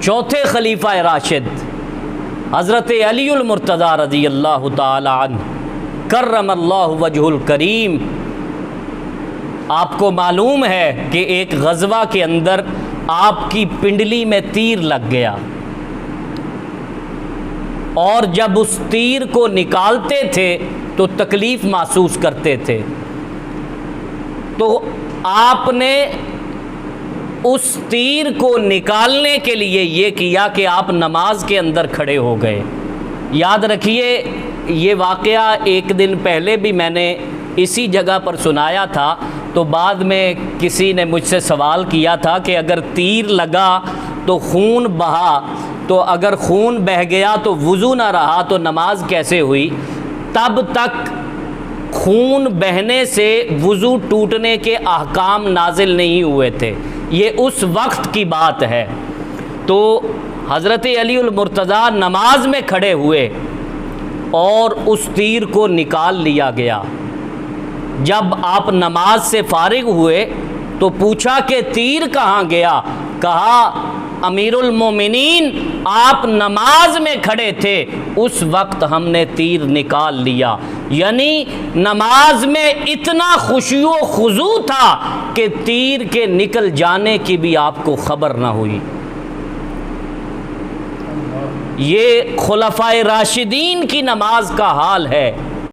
چوتھے خلیفہ راشد حضرت علی المرتضیٰ رضی اللہ تعالی عنہ کرم اللہ وجہ الکریم، آپ کو معلوم ہے کہ ایک غزوہ کے اندر آپ کی پنڈلی میں تیر لگ گیا، اور جب اس تیر کو نکالتے تھے تو تکلیف محسوس کرتے تھے، تو آپ نے اس تیر کو نکالنے کے لیے یہ کیا کہ آپ نماز کے اندر کھڑے ہو گئے۔ یاد رکھیے یہ واقعہ ایک دن پہلے بھی میں نے اسی جگہ پر سنایا تھا، تو بعد میں کسی نے مجھ سے سوال کیا تھا کہ اگر تیر لگا تو خون بہا، تو اگر خون بہہ گیا تو وضو نہ رہا تو نماز کیسے ہوئی؟ تب تک خون بہنے سے وضو ٹوٹنے کے احکام نازل نہیں ہوئے تھے، یہ اس وقت کی بات ہے۔ تو حضرت علی المرتضیٰ نماز میں کھڑے ہوئے اور اس تیر کو نکال لیا گیا۔ جب آپ نماز سے فارغ ہوئے تو پوچھا کہ تیر کہاں گیا؟ کہا امیر المومنین آپ نماز میں کھڑے تھے، اس وقت ہم نے تیر نکال لیا۔ یعنی نماز میں اتنا خشوع و خضوع تھا کہ تیر کے نکل جانے کی بھی آپ کو خبر نہ ہوئی۔ یہ خلفائے راشدین کی نماز کا حال ہے۔